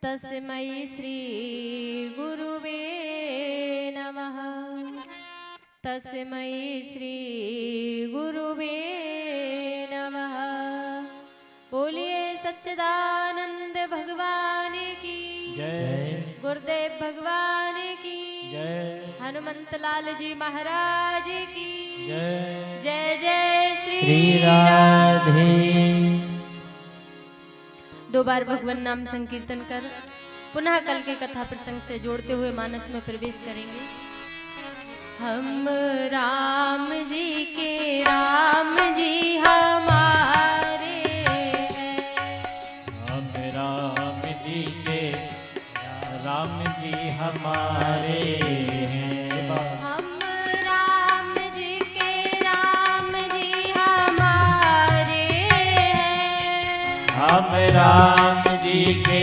तस्मै श्री गुरुवे नमः। तस्मै श्री गुरुवे नमः। बोलिए सच्चिदानंद भगवान की जय। गुरुदेव भगवान की जय। हनुमंत लाल जी महाराज की जय। जय जय श्री राधे। दो बार भगवान नाम संकीर्तन कर पुनः कल के कथा प्रसंग से जोड़ते हुए मानस में प्रवेश करेंगे। हम राम जी के राम जी हमारे हैं। हम राम जी के राम जी हमारे हैं। हम राम जी के राम जी हमारे हैं। हम राम जी के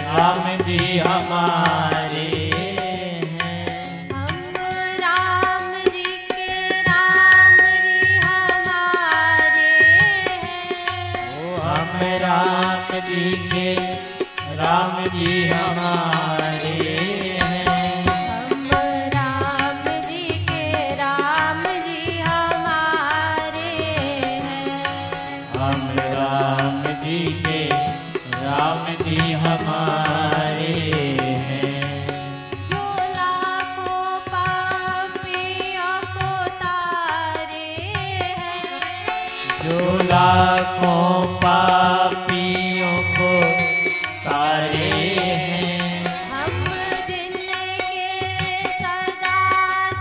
राम जी हमारे हैं। हम राम जी के राम जी हमारे हैं। ओ हम राम जी के राम जी हमारे हैं। हम राम जी के राम जी हमारे हैं। हम राम जी के राम जी हमारे हैं। जो लाखों पापियों को तारे हैं। जो लाखों पापियों को तारे हैं। हम जिनके सदा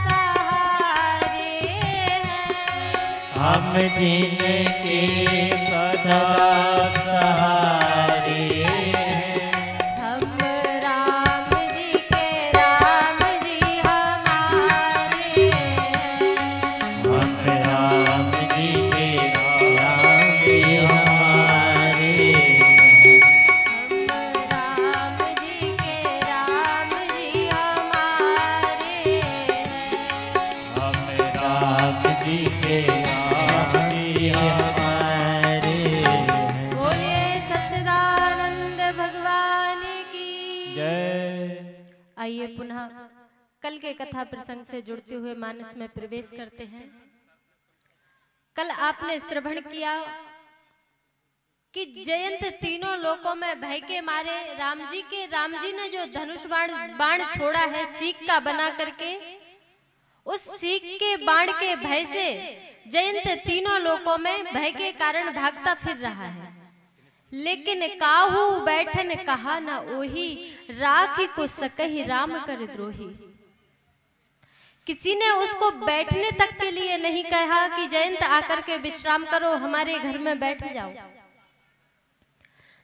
सहारे हैं। हम जिनके सदा सहारे हैं। हम राम जी के राम जी हमारे हैं। हम राम जी के राम जी हमारे हैं। हम राम जी के राम जी हमारे हैं। हम राम जी के राम जी हमारे हैं। बोलिए सच्चिदानंद भगवान की जय। आइए पुनः कल के कथा प्रसंग से जुड़ते हुए मानस में प्रवेश करते हैं। कल आपने श्रवण किया कि जयंत तीनों लोकों में भय के मारे राम जी ने जो धनुष बाण छोड़ा है सीख का बना करके, उस सीख के बाण के भय से जयंत तीनों लोकों में भय के कारण भागता फिर रहा है। लेकिन काहू बैठन कहा न ओही, राखी को सकहि राम कर द्रोही। किसी ने उसको बैठने तक के लिए नहीं कहा कि जयंत आकर के विश्राम करो, हमारे घर में बैठ जाओ।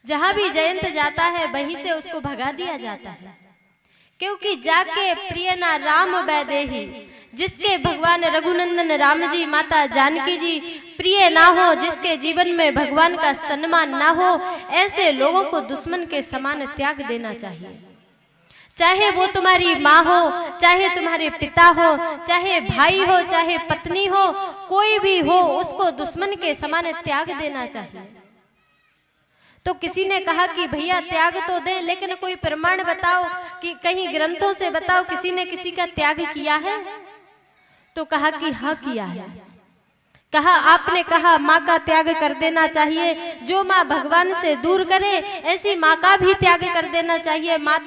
जहां भी जयंत जाता है वहीं से उसको भगा दिया जाता है, क्योंकि जाके प्रिय ना राम वैदेही, जिसके भगवान रघुनंदन राम जी माता जानकी जी प्रिय ना हो, जिसके जीवन में भगवान का सम्मान ना हो, ऐसे लोगों को दुश्मन के समान त्याग देना चाहिए। चाहे वो तुम्हारी माँ हो, चाहे तुम्हारे पिता हो, चाहे भाई हो, चाहे पत्नी हो, कोई भी हो, उसको दुश्मन के समान त्याग देना चाहिए। तो किसी ने कहा कि भैया त्याग तो दें, लेकिन कोई प्रमाण बताओ कि कहीं ग्रंथों से बताओ किसी ने किसी का त्याग किया है। तो कहा कि हाँ किया है। कहा आपने कहा माँ का त्याग कर देना चाहिए, जो माँ भगवान से दूर करे ऐसी माँ का भी त्याग कर देना चाहिए। माँ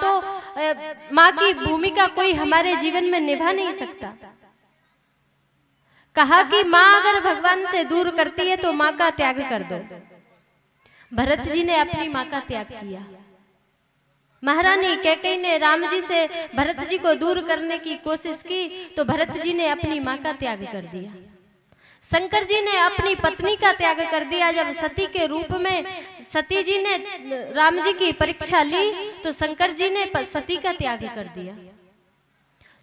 की भूमिका कोई हमारे जीवन में निभा नहीं सकता। कहा कि माँ अगर भगवान से दूर करती है तो माँ का त्याग कर दो। भरत जी ने अपनी माँ का त्याग किया। महारानी कैकेयी ने राम जी से भरत जी को दूर करने की कोशिश की तो भरत जी ने अपनी माँ का त्याग कर दिया। शंकर जी ने अपनी पत्नी का त्याग कर दिया। जब सती के रूप में सती जी ने राम जी की परीक्षा ली तो शंकर जी ने सती का त्याग कर दिया।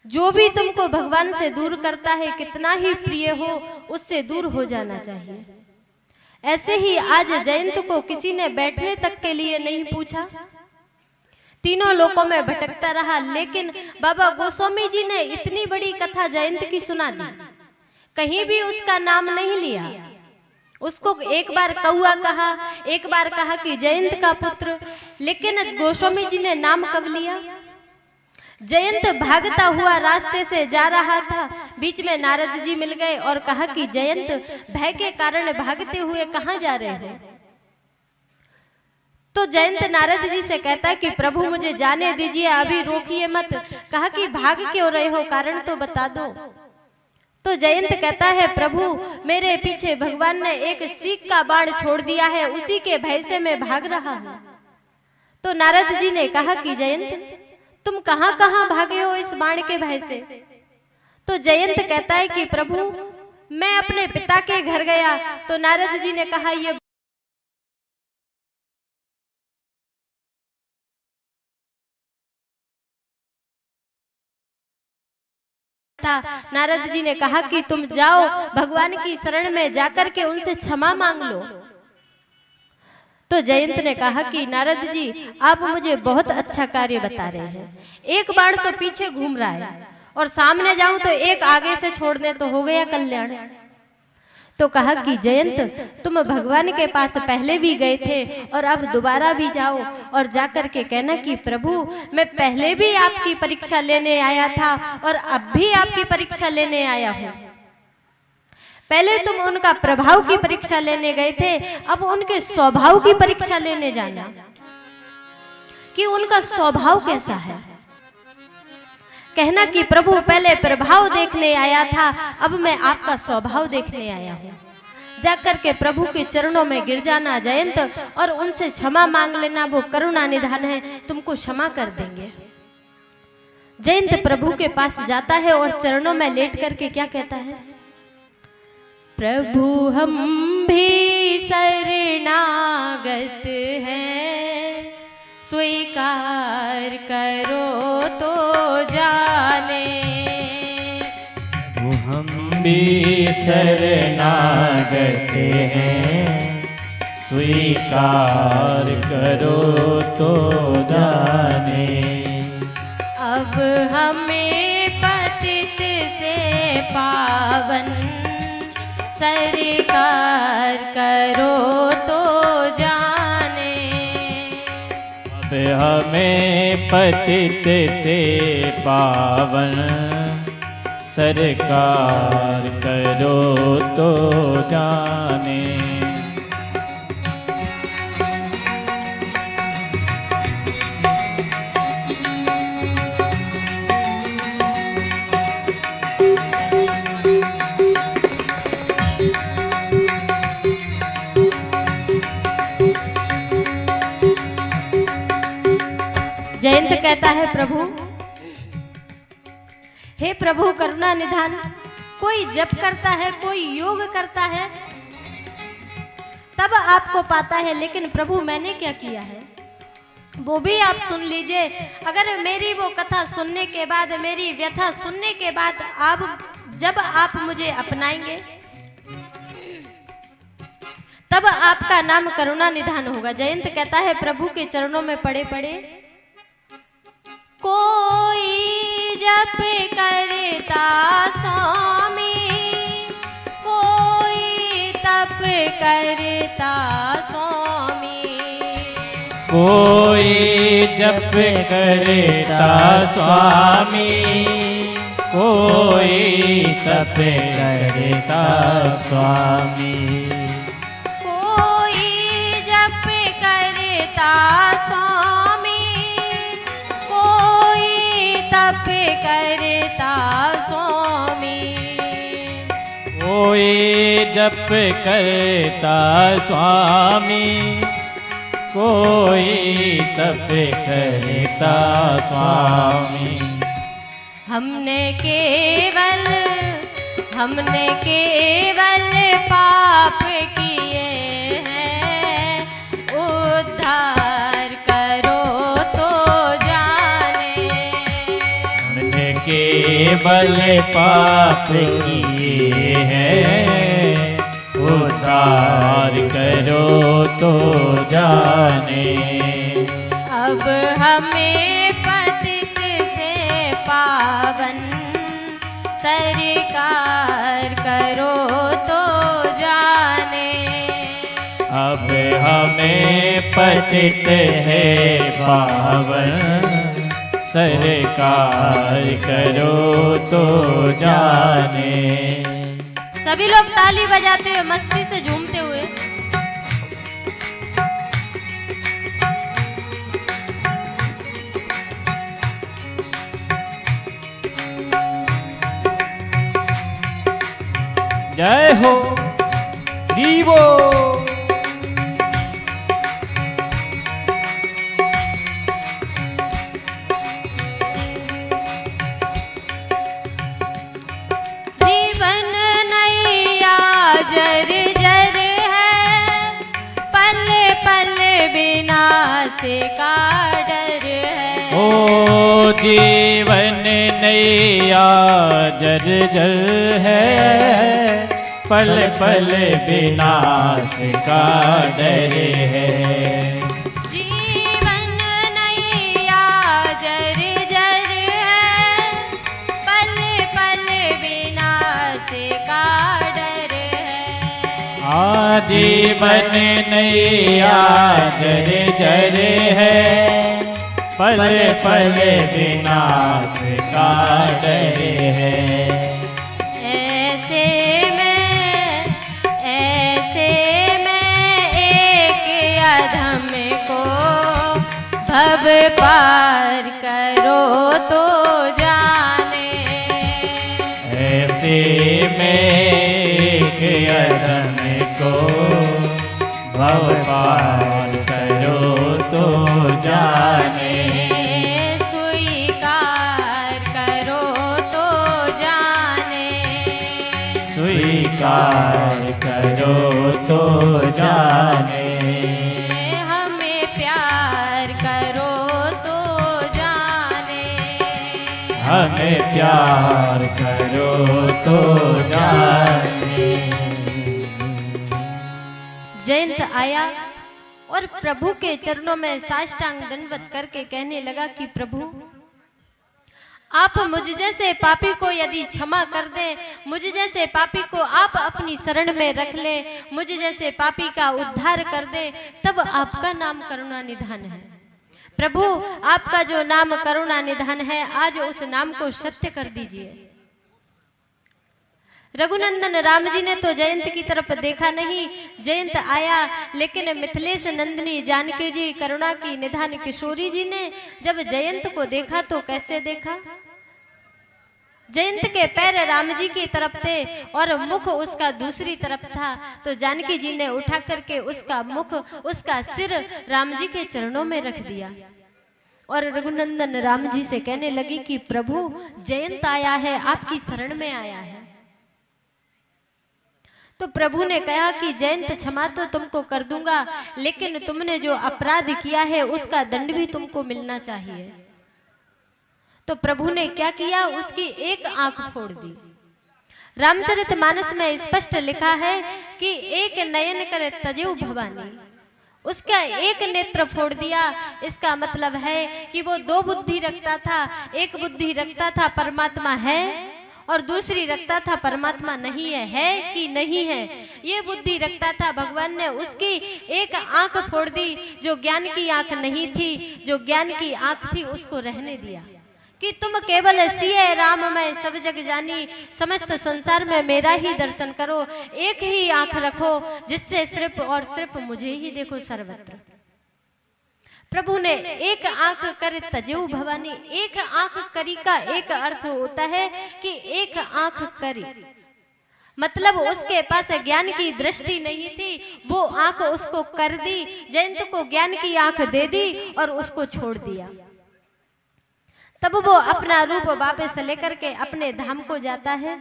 जो भी तुमको भगवान से दूर करता है, कितना ही प्रिय हो, उससे दूर हो जाना चाहिए। ऐसे ही आज जयंत को किसी ने बैठने तक के लिए नहीं पूछा, तीनों लोकों में भटकता रहा। लेकिन बाबा गोस्वामी जी ने इतनी बड़ी कथा जयंत की सुना दी, कहीं भी उसका नाम नहीं लिया। उसको एक बार कौआ कहा, एक बार कहा कि जयंत का पुत्र, लेकिन गोस्वामी जी ने नाम कब लिया? जयंत भागता हुआ रास्ते से जा रहा था, बीच में नारद जी मिल गए और कहा कि जयंत भय के कारण भागते हुए कहाँ जा रहे हो? तो जयंत नारद जी से कहता है कि प्रभु मुझे जाने दीजिए, अभी रोकिए मत। कहा कि भाग क्यों रहे हो, कारण तो बता दो। तो जयंत कहता है प्रभु मेरे पीछे भगवान ने एक सीख का बाण छोड़ दिया है, उसी के भय से मैं भाग रहा हूं। तो नारद जी ने कहा कि जयंत तुम कहां कहां भागे हो इस बाण के भय से? तो जयंत कहता है कि प्रभु मैं अपने पिता के घर गया। तो नारद जी ने कहा ये था। नारद जी ने कहा कि तुम जाओ भगवान की शरण में जाकर के उनसे क्षमा मांग लो। तो जयंत ने कहा कि नारद जी आप मुझे बहुत अच्छा कार्य बता रहे हैं, एक बाण तो पीछे घूम रहा है और सामने जाऊं तो एक आगे से छोड़ दे तो हो गया कल्याण। तो कहा कि जयंत तुम भगवान के पास पहले भी गए थे और अब दोबारा भी जाओ और जाकर के कहना कि प्रभु मैं पहले भी आपकी परीक्षा लेने आया था और अब भी आपकी परीक्षा लेने आया हूँ। पहले तुम उनका प्रभाव की परीक्षा लेने गए थे, अब उनके स्वभाव की परीक्षा लेने जाना कि उनका स्वभाव कैसा है। कहना कि प्रभु पहले प्रभाव देखने आया था, अब मैं आपका स्वभाव देखने आया हूँ। जाकर के प्रभु के चरणों में गिर जाना जयंत और उनसे क्षमा मांग लेना, वो करुणा निधान है, तुमको क्षमा कर देंगे। जयंत प्रभु के पास जाता है और चरणों में लेट करके क्या कहता है? प्रभु हम भी शरणागत हैं, स्वीकार करो तो जाने। हम भी शरणागत हैं, स्वीकार करो तो जाने। अब हमें पतित से पावन स्वीकार करो तो जाने। अब हमें पतित से पावन सरकार करो तो जाने। जयंत कहता है प्रभु, हे प्रभु करुणा निधान, कोई जप करता है, कोई योग करता है, तब आपको पाता है, लेकिन प्रभु मैंने क्या किया है वो भी आप सुन लीजिए। अगर मेरी वो कथा सुनने के बाद, मेरी व्यथा सुनने के बाद जब आप मुझे अपनाएंगे तब आपका नाम करुणा निधान होगा। जयंत कहता है प्रभु के चरणों में पड़े पड़े, कोई जप करता स्वामी, कोई तप करता स्वामी, कोई जप करता स्वामी, कोई तप करता स्वामी, कोई जप करता स्वामी, तप करता स्वामी, कोई जप करता स्वामी, कोई तप करता स्वामी। हमने केवल पाप किए हैं, उद्धार करो तो केवल पाप किए हैं, उद्धार करो तो जाने। अब हमें पतित से पावन स्वीकार करो तो जाने। अब हमें पतित है पावन, सरकार करो तो जाने। सभी लोग ताली बजाते हुए मस्ती से झूमते हुए जय हो दीवो। जीवन नैया जर जर है, पल पल विनाश का डर है। ओ जीवन नैया जर जर है, पल पल विनाश का डर है। जीवन नैया जर जर है, पल पल विनाश का डर है। जीवन नैया जर जर है, पल पल विनाश का डर है। भव पार करो तो जाने। ऐसे में एक अधम को भव पार करो तो जाने। स्वीकार करो तो जाने। स्वीकार करो तो जाने। हमें प्यार करो तो जाने। जयंत आया और प्रभु के चरणों में साष्टांग दंडवत करके कहने लगा कि प्रभु, आप मुझ जैसे पापी को यदि क्षमा कर दें, मुझ जैसे पापी को आप अपनी शरण में रख लें, मुझ जैसे पापी का उद्धार कर दें, तब आपका नाम करुणा निधान है। प्रभु, आपका जो नाम करुणा निधान है, आज उस नाम को सत्य कर दीजिए। रघुनंदन राम जी ने तो जयंत की तरफ देखा नहीं। जयंत आया, लेकिन मिथिलेश नंदिनी जानकी जी, करुणा की निधान किशोरी जी ने जब जयंत को देखा तो कैसे देखा? जयंत के पैर राम जी की तरफ थे और मुख उसका दूसरी तरफ था, तो जानकी जी ने उठा करके उसका मुख, उसका सिर राम जी के चरणों में रख दिया और रघुनंदन राम जी से कहने लगी कि प्रभु, जयंत आया है, आपकी शरण में आया है। तो प्रभु ने कहा कि जयंत, क्षमा तो तुमको कर दूंगा, लेकिन तुमने जो अपराध किया है उसका दंड भी तुमको मिलना चाहिए। तो प्रभु ने क्या किया? उसकी एक आंख फोड़ दी। रामचरितमानस में स्पष्ट लिखा है कि एक नयन कर तजेउ भवानी, उसका एक नेत्र फोड़ दिया। इसका मतलब है कि वो दो बुद्धि रखता था। एक बुद्धि रखता था परमात्मा है और दूसरी रखता था परमात्मा नहीं है कि नहीं है। ये बुद्धि रखता था। भगवान ने उसकी एक आंख फोड़ दी। जो ज्ञान की आंख नहीं थी, जो ज्ञान की आंख थी, उसको रहने दिया कि तुम केवल सिए राम मैं सब जग जानी, समस्त संसार में मेरा ही दर्शन करो। एक ही आंख रखो जिससे सिर्फ और सिर्फ मुझे ही देखो सर्वत्र। प्रभु ने एक आंख कर तजेउ भवानी। एक आंख करी का एक अर्थ होता है कि एक आंख करी, मतलब उसके पास ज्ञान की दृष्टि नहीं थी, वो आंख उसको कर दी। जयंत को ज्ञान की आंख दे दी और उसको छोड़ दिया। तब वो अपना रूप वापस लेकर के अपने धाम को जाता है।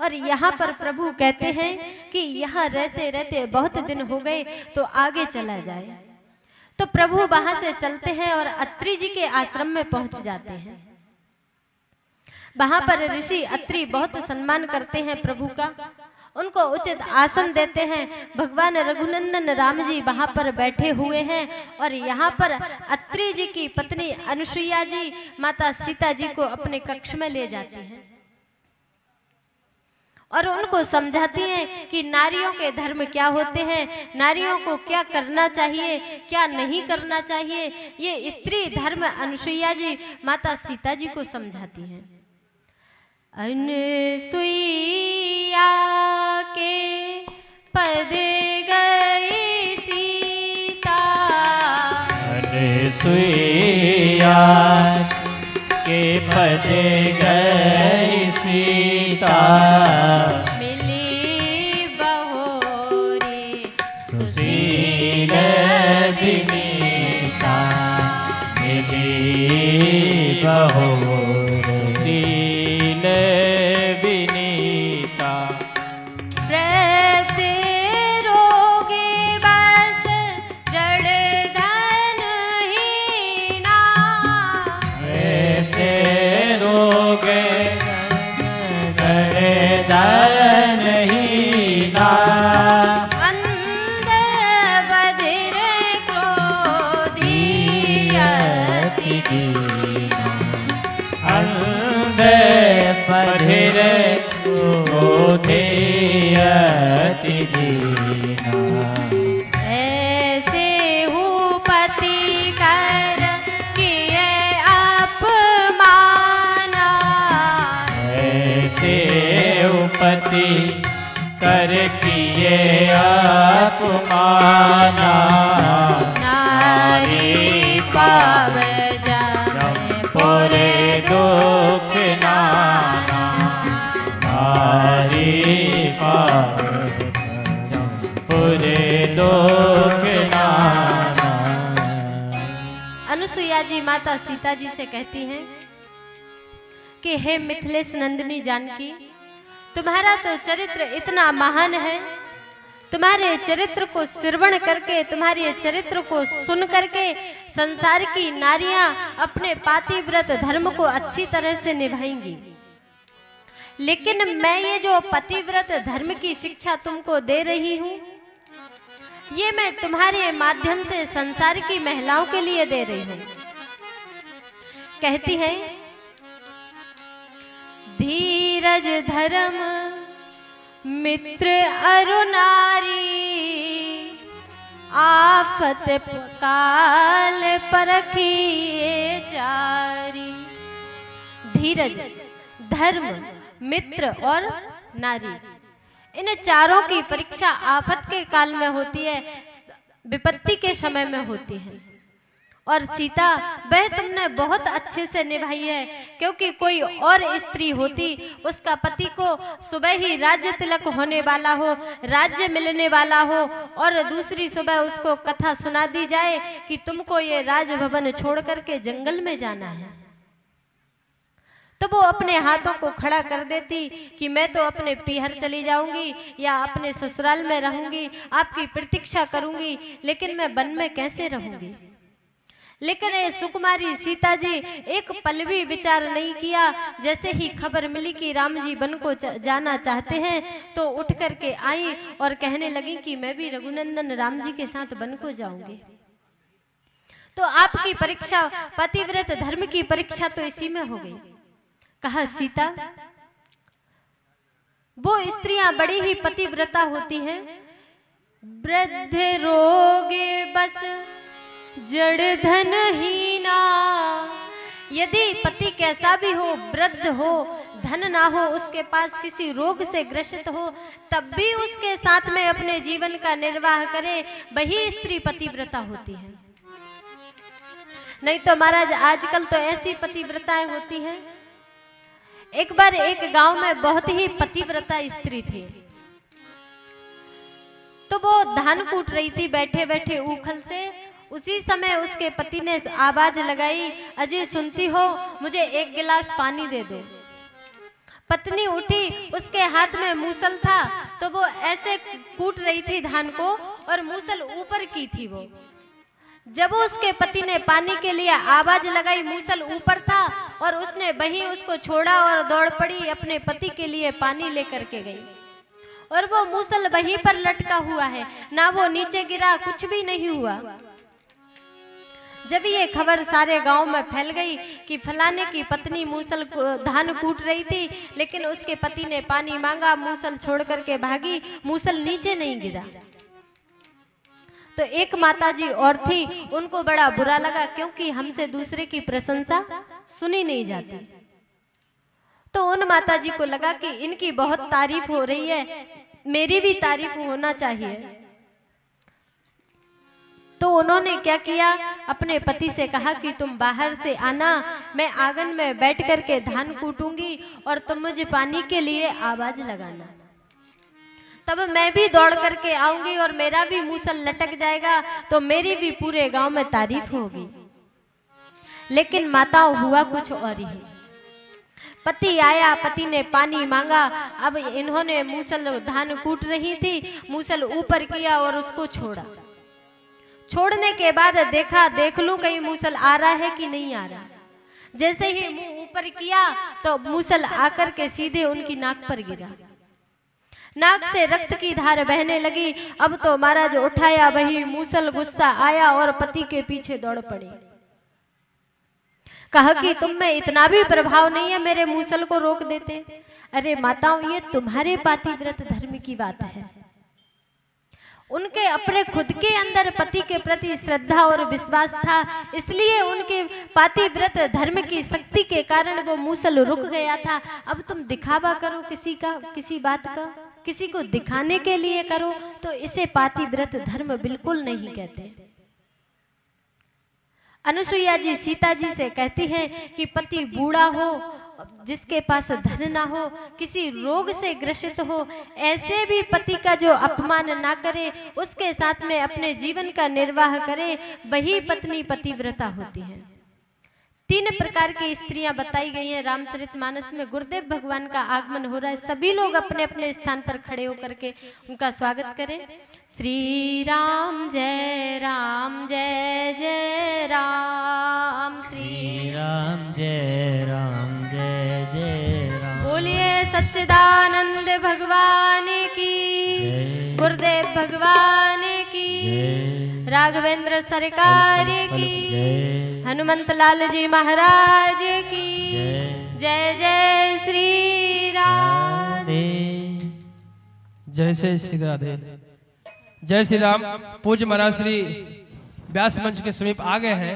और यहाँ पर प्रभु कहते हैं कि यहाँ रहते रहते बहुत दिन हो गए, तो आगे चला जाए। तो प्रभु वहां से चलते हैं और अत्रि जी के आश्रम में पहुंच जाते हैं। वहां पर ऋषि अत्रि बहुत सम्मान करते हैं प्रभु का, उनको उचित आसन देते हैं। भगवान रघुनंदन राम जी वहां पर बैठे हुए हैं और यहाँ पर अत्रि जी की पत्नी अनुसुईया जी माता सीता जी को अपने कक्ष में ले जाती हैं और उनको समझाती हैं कि नारियों के धर्म क्या होते हैं, नारियों को क्या करना चाहिए, क्या नहीं करना चाहिए। ये स्त्री धर्म अनुसुईया जी माता सीता जी को समझाती हैं। अनुसुईया के पद गई सीता, अनुसुईया के पद गई सीता, मिली बहोरी सुशील विनीता, मिली बहोरी सुशील विनीता। व्रत रोगे बस जड़ धन हीना, वैसे रोगे जड़ धन हीना, अंध बधिर क्रोधी अति दीना, अंध बधिर क्रोधी अति दीना। ऐसे हूँ पति कर किए अपमाना, ऐसे उपति कर किए अपमाना, नारी पाव जाने पुरे दुख नाना, नारी पाव पुरे दुख नाना। अनुसुईया जी माता सीता जी से कहती हैं कि हे मिथिलेश नंदिनी जानकी, तुम्हारा तो चरित्र इतना महान है, तुम्हारे चरित्र को श्रवण करके, तुम्हारे चरित्र को सुन करके संसार की नारियां अपने पातिव्रत धर्म को अच्छी तरह से निभाएंगी। लेकिन मैं ये जो पतिव्रत धर्म की शिक्षा तुमको दे रही हूँ, ये मैं तुम्हारे माध्यम से संसार की महिलाओं के लिए दे रही हूँ। कहती है, धीरज धर्म मित्र अरु नारी, आफत काल परखिए चारी। धीरज, धर्म, मित्र और नारी, इन चारों की परीक्षा आफत के काल में होती है, विपत्ति के समय में होती है। और सीता वह तुमने बहुत अच्छे से निभाई है, क्योंकि कोई और स्त्री होती, उसका पति को सुबह ही राज्य तिलक होने वाला हो, राज्य मिलने वाला हो, और दूसरी सुबह उसको कथा सुना दी जाए कि तुमको ये राजभवन छोड़ करके जंगल में जाना है, तो वो अपने हाथों को खड़ा कर देती कि मैं तो अपने पीहर चली जाऊंगी या अपने ससुराल में रहूंगी, आपकी प्रतीक्षा करूंगी, लेकिन मैं वन में कैसे रहूंगी। लेकिन ये सुकुमारी सीता जी एक पल भी विचार नहीं किया। जैसे ही खबर मिली कि राम जी वन को जाना चाहते हैं, तो उठ करके आई और कहने लगी कि मैं भी रघुनंदन राम जी के साथ वन को जाऊंगी। तो आपकी परीक्षा, पतिव्रत धर्म की परीक्षा तो इसी में हो गई। कहा, सीता, वो स्त्रियां बड़ी ही पतिव्रता होती हैं, वृद्ध रोगे बस जड़ धन हीना। यदि पति कैसा भी हो, वृद्ध हो, धन ना हो, उसके पास किसी रोग से ग्रसित हो, तब भी उसके साथ में अपने जीवन का निर्वाह करे, वही स्त्री पतिव्रता होती है। नहीं तो महाराज आजकल तो ऐसी पतिव्रताएं होती हैं। एक बार एक गांव में बहुत ही पतिव्रता स्त्री थी, तो वो धान कूट रही थी बैठे बैठे ऊखल से। उसी समय उसके पति ने आवाज लगाई, अजय सुनती हो, मुझे एक गिलास पानी दे दो। पत्नी उठी, उसके हाथ में मूसल था, तो वो ऐसे कूट रही थी धान को और मूसल ऊपर की थी। वो जब उसके पति ने पानी के लिए आवाज लगाई, मूसल ऊपर था और उसने वहीं उसको छोड़ा और दौड़ पड़ी, अपने पति के लिए पानी लेकर के गई। और वो मूसल वहीं पर लटका हुआ है, ना वो नीचे गिरा, कुछ भी नहीं हुआ। जब ये खबर सारे गांव में फैल गई कि फलाने की पत्नी मूसल धान कूट रही थी, लेकिन उसके पति ने पानी मांगा, मूसल छोड़ करके भागी, मूसल नीचे नहीं गिरा। तो एक माताजी और थी, उनको बड़ा बुरा लगा, क्योंकि हमसे दूसरे की प्रशंसा सुनी नहीं जाती। तो उन माताजी को लगा कि इनकी बहुत तारीफ हो रही है, मेरी भी तारीफ होना चाहिए। तो उन्होंने क्या किया, अपने पति से कहा कि तुम बाहर से आना, मैं आंगन में बैठ करके धान कूटूंगी और तुम मुझे पानी के लिए आवाज लगाना, तब मैं भी दौड़ करके आऊंगी और मेरा भी मूसल लटक जाएगा, तो मेरी भी पूरे गांव में तारीफ होगी। लेकिन माता हुआ कुछ और ही। पति आया, पति ने पानी मांगा, अब इन्होंने मूसल धान कूट रही थी, मूसल ऊपर किया और उसको छोड़ा। छोड़ने के बाद देखा, देख लूं कहीं मूसल आ रहा है कि नहीं आ रहा। जैसे ही मुंह ऊपर किया तो मूसल आकर के सीधे उनकी नाक पर गिरा। नाक से रक्त की धार बहने लगी। अब तो महाराज उठाया वही मूसल, गुस्सा आया और पति के पीछे दौड़ पड़े। कहा कि तुम में इतना भी प्रभाव नहीं है, मेरे मूसल को रोक देते। अरे माताओं, ये तुम्हारे पातिव्रत धर्म की बात है। उनके अपने खुद के अंदर पति के प्रति श्रद्धा और विश्वास था, इसलिए उनके पातिव्रत धर्म की शक्ति के कारण वो मूसल रुक गया था। अब तुम दिखावा करो किसी का, किसी बात का, किसी को दिखाने के लिए करो, तो इसे पातिव्रत धर्म बिल्कुल नहीं कहते। अनुसुईया जी सीता जी से कहती हैं कि पति बूढ़ा हो, जिसके पास धन ना हो, किसी रोग से ग्रसित हो, ऐसे भी पति का जो अपमान ना करे, उसके साथ में अपने जीवन का निर्वाह करे, वही पत्नी पतिव्रता होती है। 3 प्रकार की स्त्रियां बताई गई हैं रामचरितमानस में। गुरुदेव भगवान का आगमन हो रहा है, सभी लोग अपने अपने स्थान पर खड़े होकर के उनका स्वागत करें। श्री राम जय जय राम, श्री राम जय जय राम। बोलिए सच्चिदानंद भगवान की, गुरुदेव भगवान की, राघवेंद्र सरकार की, हनुमंत लाल जी महाराज की जय। जय श्री राधे। जय श्री राधे। जय श्री राम। पूज्य महाराज श्री व्यास मंच के समीप आ गए हैं।